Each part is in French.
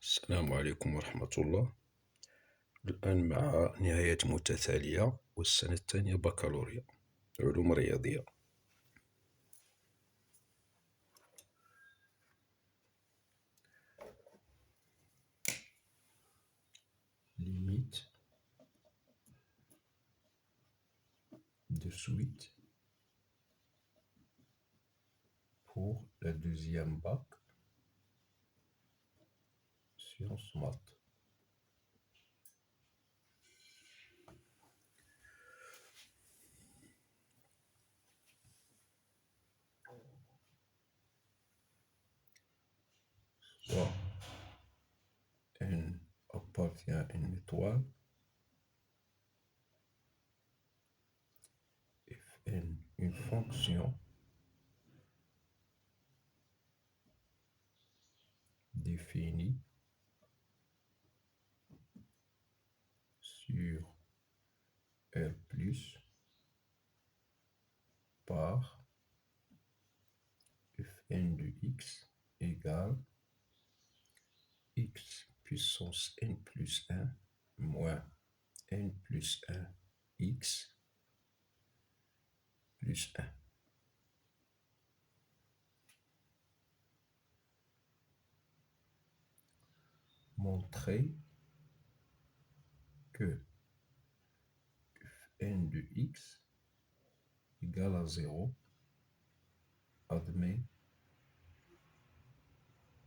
السلام عليكم ورحمة الله. الآن مع نهاية متتالية والسنة الثانية بكالوريا علوم رياضية. Limite de suite pour la deuxième bac sciences maths. Soit n appartient à une étoile, fn une fonction définie sur R plus par fn de x égale x puissance n plus 1 moins n plus 1 x plus 1. Montrer que n de x égale à 0 admet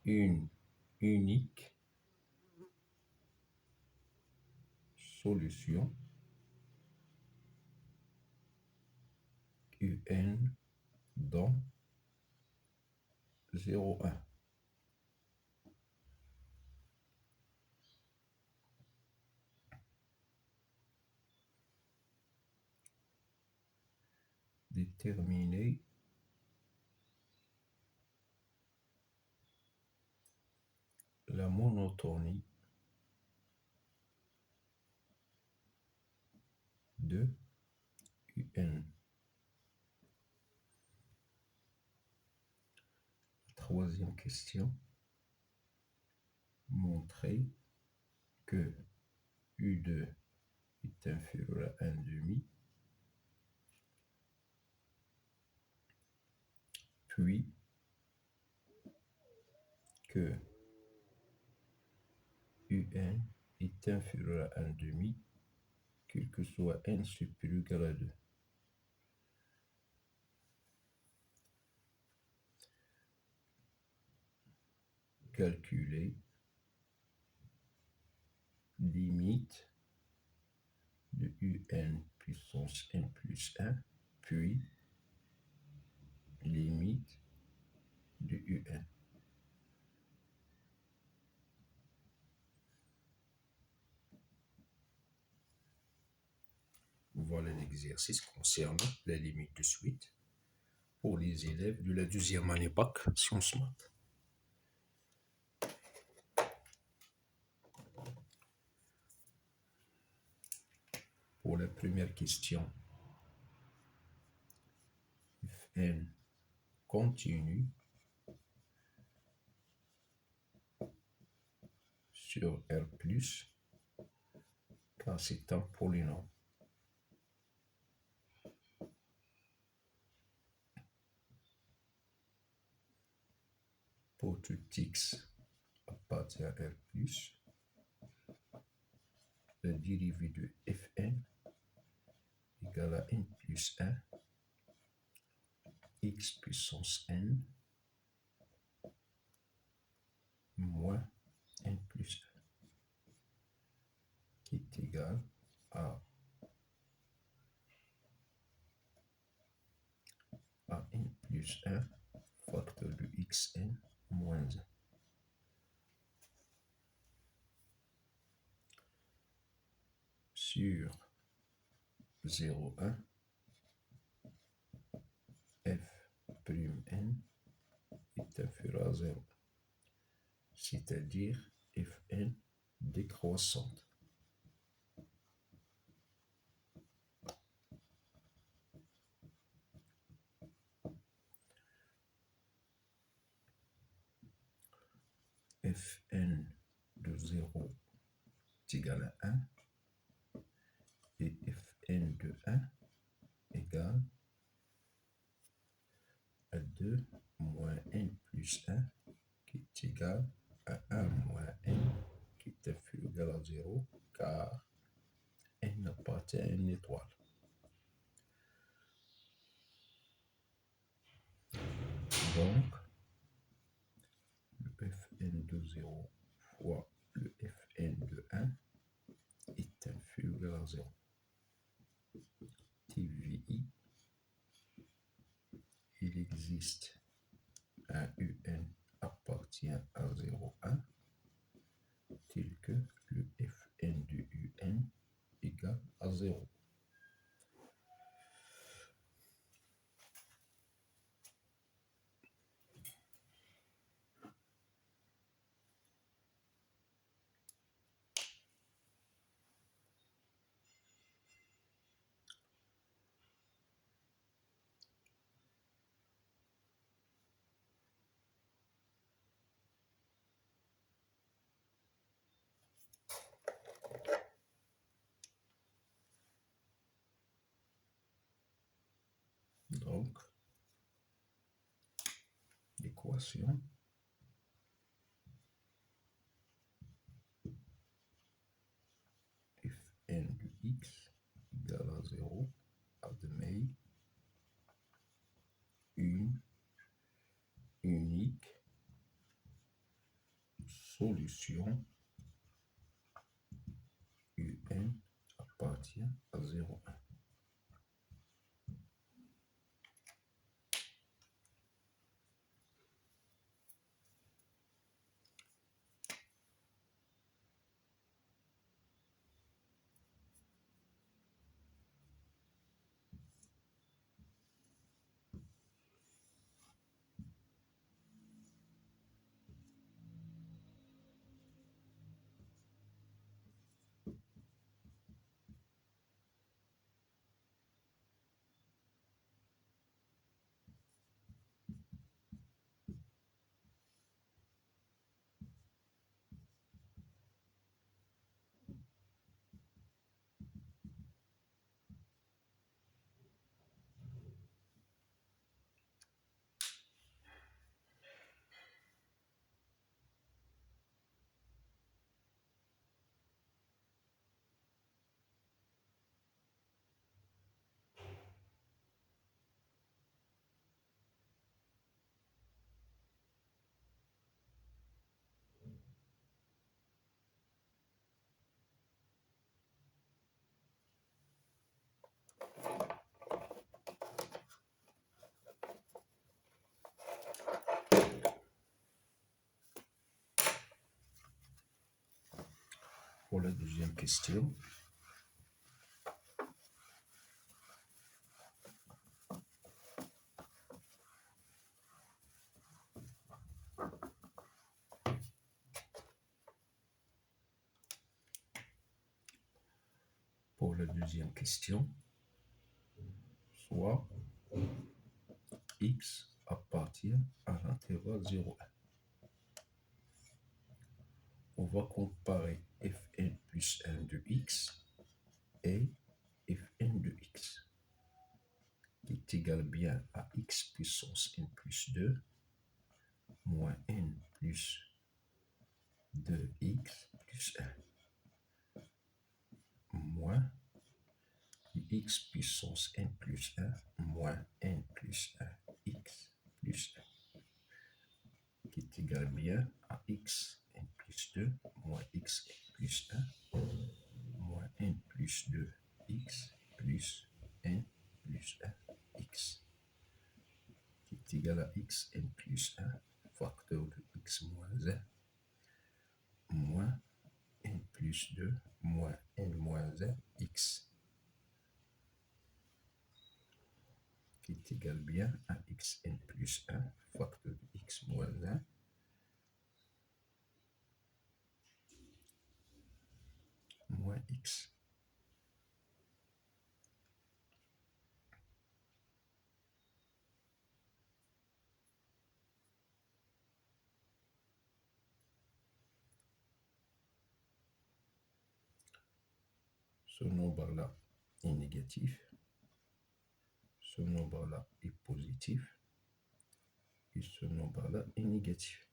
une unique solution un dans 0,1. Déterminer la monotonie de un. Troisième question. Montrer que U2 est inférieur à 1,5, puis que UN est inférieur à 1,5, quel que soit n supérieur ou égal à 2. Calculer limite de UN puissance n plus 1, puis limite de UN. Voilà l'exercice concernant la limite de suite pour les élèves de la deuxième année bac sciences maths. Pour la première question, fn continue sur R+, car c'est un polynôme. Pour tout x appartient à R+, la dérivée de fn égale à n plus 1 x puissance n moins n plus 1 qui est égal à n plus 1 facteur de xn moins 1. Sur 0,1 f'(n) est inférieur à 0, c'est-à-dire fn décroissante. Fn de 0 est égal à 1 et Fn de 1 égale à 2 moins n plus 1 qui est égal à 1 moins n qui est égal à 0 car n appartient à une étoile. Donc, le Fn de 0 fois le Fn de 1 est inférieur égal à 0. TVI, il existe un UN appartient à 0,1 tel que le Fn de UN égale à 0. Donc, l'équation Fn de x égale à 0 admet une unique solution UN appartient à 0,1. Pour la deuxième question, soit x appartient à l'intervalle 0,1. On va comparer Fn plus 1 de x et Fn de x qui est égal bien à x puissance n plus 2 moins n plus 2x plus 1 moins x puissance n plus 1 moins n plus 1 x plus 1 qui est égal bien à x n plus 2 moins x n plus 1 moins n plus 2 x plus n plus 1 x qui est égal à x n plus 1 facteur de x moins 1 moins n plus 2 moins n moins 1 x qui est égal bien à xn plus 1 facteur de x moins 1 moins x. Ce nombre-là est négatif. Ce nombre-là est positif. Et ce nombre-là est négatif.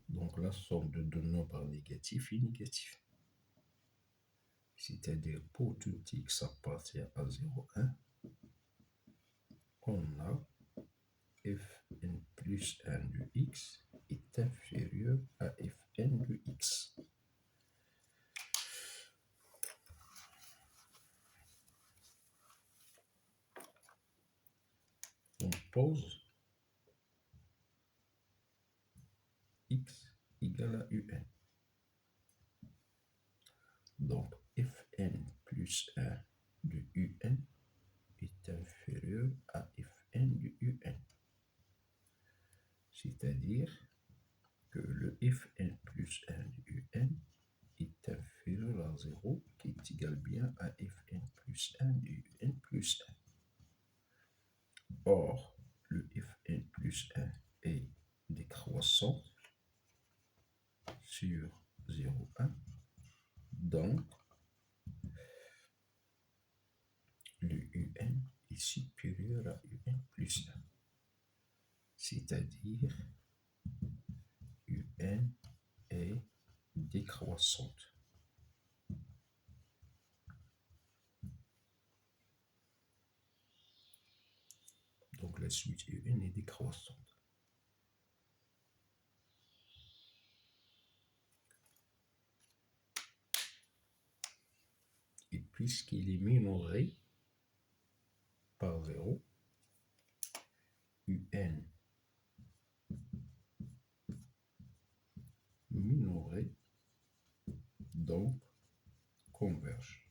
Donc la somme de deux nombres négatifs est négative. C'est-à-dire pour tout x appartient à 0, 1, on a fn plus 1 de x est inférieur à fn de x. On pose x égale à un. Donc fn plus 1 de un est inférieur à fn de un. C'est-à-dire que le fn plus 1 de un est inférieur à 0, qui est égal bien à fn plus 1 de un plus 1. Or, le fn plus 1 est décroissant sur 0, 1. Donc, le un est supérieur à un plus 1. C'est-à-dire un est décroissante. Donc la suite un est décroissante. Et puisqu'il est minoré par 0, un minoré, donc converge.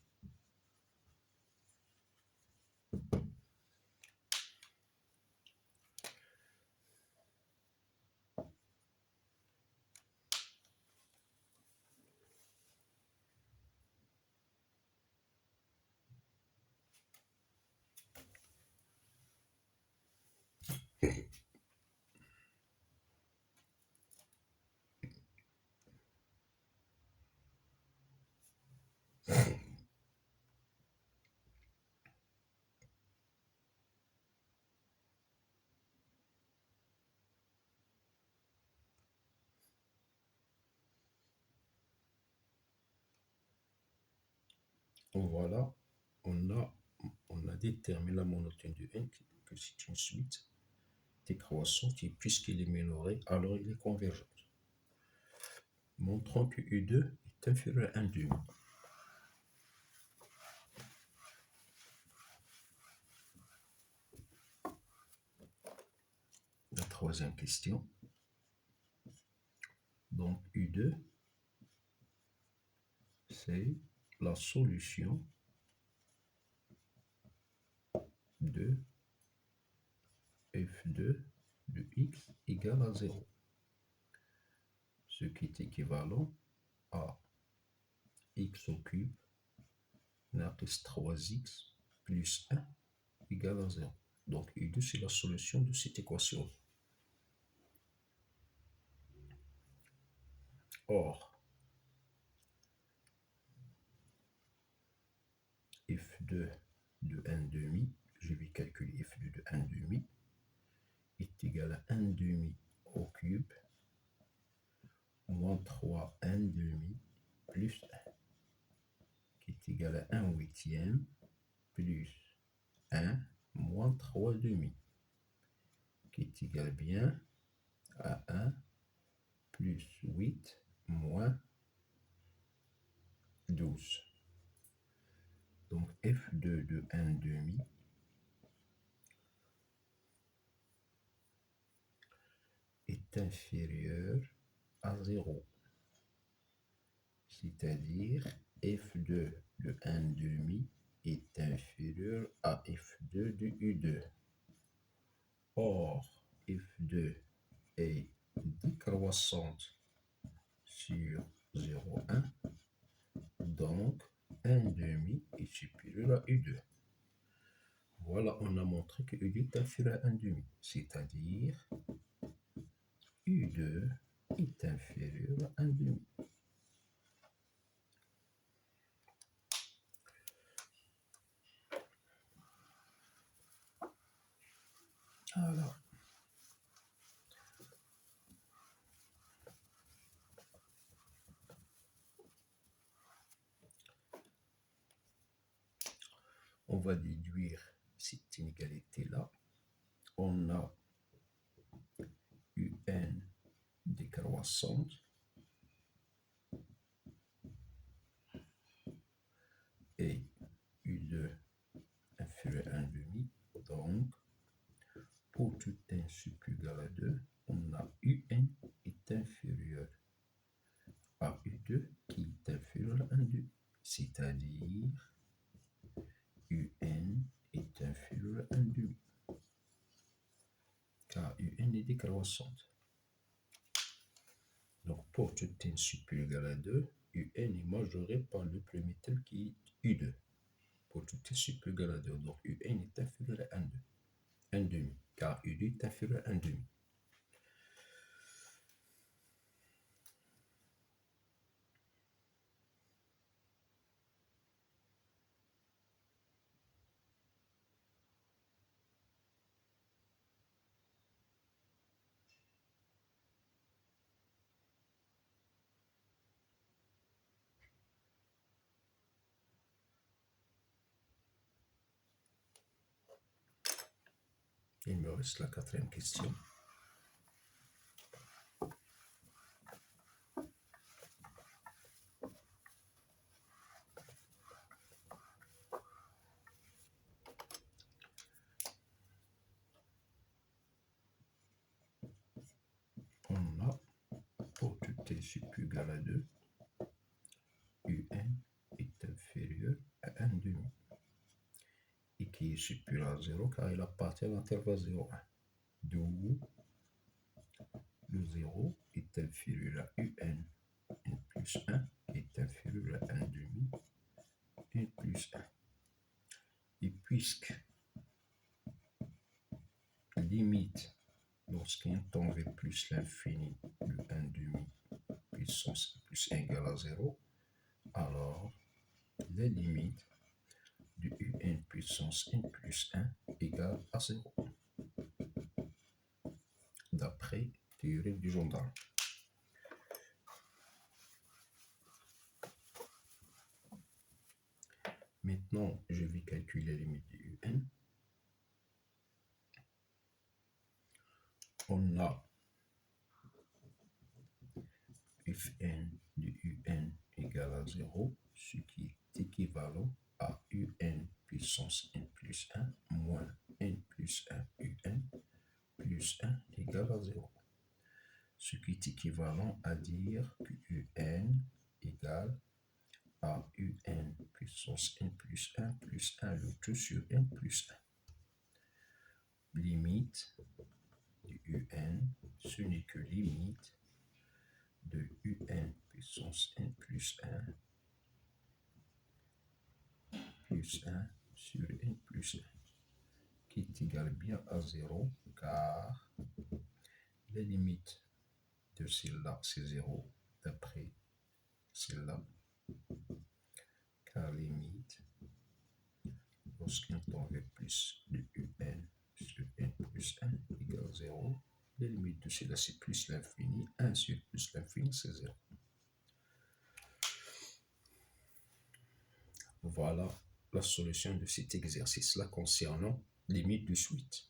Voilà, on a déterminé la monotone de n que c'est une suite décroissante et puisqu'il est minoré, alors il est convergent. Montrons que U2 est inférieur à 1 demi. La troisième question. Donc U2, c'est la solution de f2 de x égale à 0. Ce qui est équivalent à x au cube plus 3x plus 1 égale à 0. Donc U2, c'est la solution de cette équation. Or, f2 de 1 demi, je vais calculer f2 de 1 demi, est égal à 1 demi au cube moins 3 1 demi plus 1, qui est égal à 1 huitième plus 1 moins 3 demi, qui est égal bien à 1 plus 8 moins 12. Donc f2 de 1 demi est inférieur à 0. C'est-à-dire f2 de 1 demi est inférieur à f2 de U2. Or, f2 est décroissante sur 0,1, donc 1 demi est supérieur à U2. Voilà, on a montré que U2 est inférieur à 1 demi, c'est-à-dire U2 est inférieur à 1 demi. on va déduire cette inégalité-là. On a UN décroissante et U2 inférieur à 1,5. Donc, pour tout n supérieur ou égal à 2, on a UN est inférieur à U2 qui est inférieur à 1,5. C'est-à-dire UN est inférieur à 1,5. Car UN est décroissante. Donc, pour tout n supérieur ou égal à 2, UN est majoré par le premier terme qui est U2. Pour tout n supérieur ou égal à 2, donc UN est inférieur à 1,5. Car U2 est inférieur à 1,5. Il me reste la quatrième question. On a, pour tout t supérieur ou égal à 2, UN est inférieur à 1,5. Et qui est supérieur à 0 car il appartient à l'intervalle 0,1. D'où le 0 est inférieur à UN n plus 1 qui est inférieur à 1,5 n plus 1. Et puisque limite lorsqu'un temps v plus l'infini de 1,5 puissance plus 1 égale à 0, alors les limites de UN puissance n plus 1 égale à 0. D'après théorie du gendarme. Maintenant, je vais calculer les limites de UN. On a Fn de UN égale à 0, ce qui est équivalent à UN puissance n plus 1 moins n plus 1 UN plus 1 égale à 0. Ce qui est équivalent à dire que UN égale à UN puissance n plus 1 le tout sur n plus 1. Limite de UN, ce n'est que limite de UN puissance n plus 1 sur n plus 1 qui est égal bien à 0 car les limites de celle-là c'est 0 d'après celle-là car limite lorsqu'un temps v plus de UN sur n plus 1 égale 0, les limites de celle-là c'est plus l'infini, 1 sur plus l'infini c'est 0. Voilà la solution de cet exercice-là concernant limite de suite.